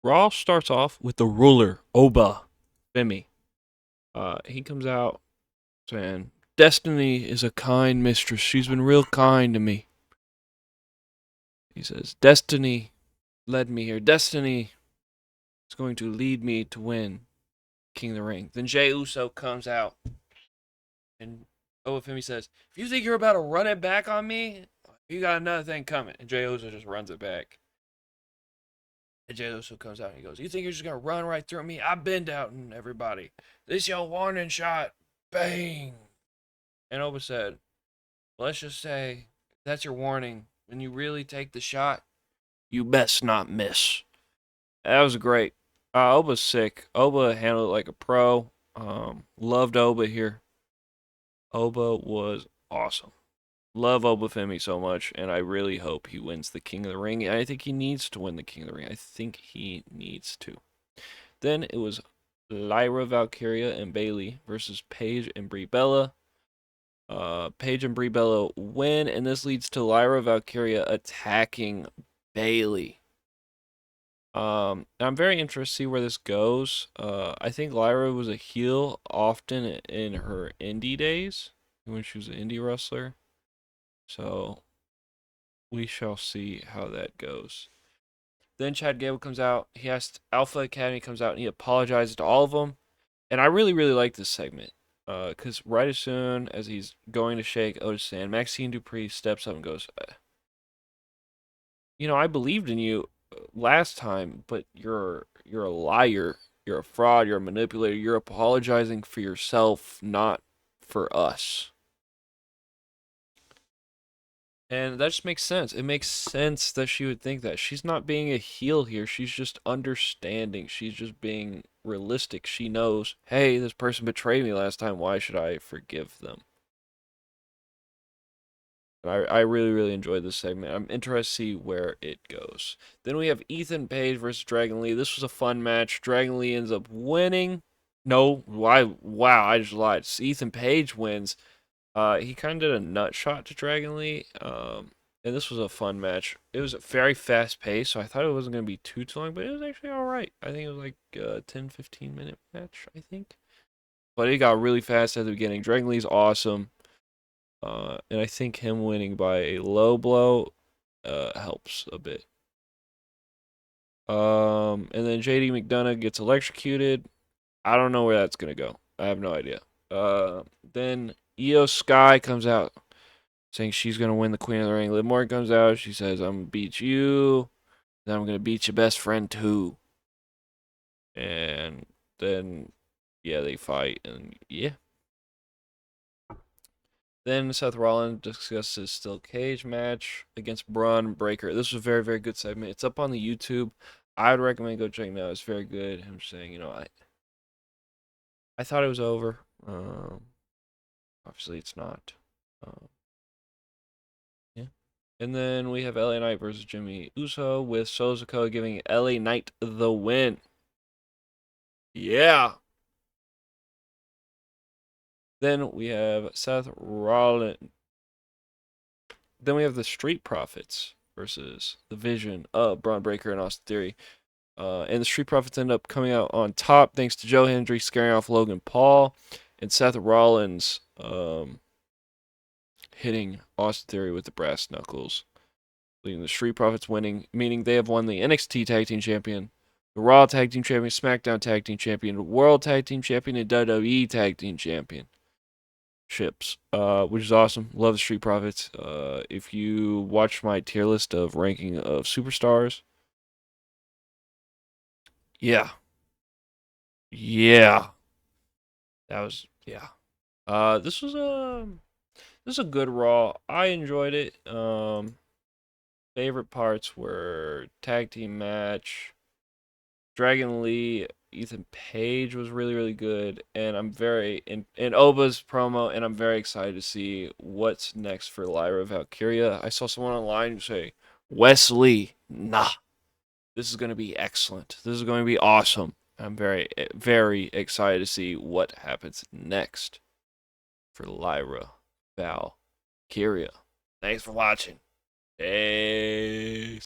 Raw starts off with the ruler, Oba Femi. He comes out saying, Destiny is a kind mistress. She's been real kind to me. He says, Destiny led me here. Destiny is going to lead me to win King of the Ring. Then Jey Uso comes out and Oba says, if you think you're about to run it back on me, you got another thing coming. And Jey Uso just runs it back. And Jey Uso comes out and he goes, you think you're just going to run right through me? I've been doubting everybody. This your warning shot. Bang. And Oba said, let's just say that's your warning. When you really take the shot, you best not miss. That was great. Oba's sick. Oba handled it like a pro. Loved Oba here. Oba was awesome. Love Oba Femi so much, and I really hope he wins the King of the Ring. I think he needs to win the King of the Ring. I think he needs to. Then it was Lyra Valkyria and Bayley versus Paige and Brie Bella. Paige and Brie Bella win, and this leads to Lyra Valkyria attacking Bayley. I'm very interested to see where this goes. I think Lyra was a heel often in her indie days when she was an indie wrestler. So we shall see how that goes. Then Chad Gable comes out. He asked Alpha Academy comes out and he apologizes to all of them. And I really, really like this segment. Because right as soon as he's going to shake Otis' hand, Maxine Dupree steps up and goes, I believed in you last time, but you're a liar. You're a fraud. You're a manipulator. You're apologizing for yourself, not for us. And that just makes sense. It makes sense that she would think that. She's not being a heel here. She's just understanding. She's just being realistic. She knows, hey, this person betrayed me last time. Why should I forgive them? I really, really enjoyed this segment. I'm interested to see where it goes. Then we have Ethan Page versus Dragon Lee. This was a fun match. Dragon Lee ends up winning. No, why? Wow, I just lied. Ethan Page wins. He kind of did a nut shot to Dragon Lee. And this was a fun match. It was very fast paced, so I thought it wasn't going to be too long, but it was actually all right. I think it was like a 10-15 minute match, I think. But it got really fast at the beginning. Dragon Lee's awesome. And I think him winning by a low blow helps a bit. And then JD McDonough gets electrocuted. I don't know where that's going to go. I have no idea. Then Io Sky comes out saying she's going to win the Queen of the Ring. Liv Morgan comes out. She says, I'm going to beat you. Then I'm going to beat your best friend too. And then, yeah, they fight. And yeah. Then Seth Rollins discusses steel cage match against Braun Breaker. This was a very, very good segment. It's up on the YouTube. I would recommend go check it out. It's very good. I'm saying, I thought it was over. Obviously, it's not. Yeah. And then we have LA Knight versus Jimmy Uso with Solo giving LA Knight the win. Yeah. Then we have Seth Rollins. Then we have the Street Profits versus the Vision of Braun Breaker and Austin Theory. And the Street Profits end up coming out on top thanks to Joe Hendry scaring off Logan Paul and Seth Rollins hitting Austin Theory with the brass knuckles, leading the Street Profits winning, meaning they have won the NXT Tag Team Champion, the Raw Tag Team Champion, SmackDown Tag Team Champion, the World Tag Team Champion, and WWE Tag Team Champion. Ships, which is awesome. Love the Street Profits. If you watch my tier list of ranking of superstars, yeah, that was yeah. This was a good Raw. I enjoyed it. Favorite parts were tag team match. Dragon Lee, Ethan Page was really, really good, and I'm very in Oba's promo, and I'm very excited to see what's next for Lyra Valkyria. I saw someone online say, Wesley, nah, this is going to be excellent. This is going to be awesome. I'm very, very excited to see what happens next for Lyra Valkyria. Thanks for watching. Peace.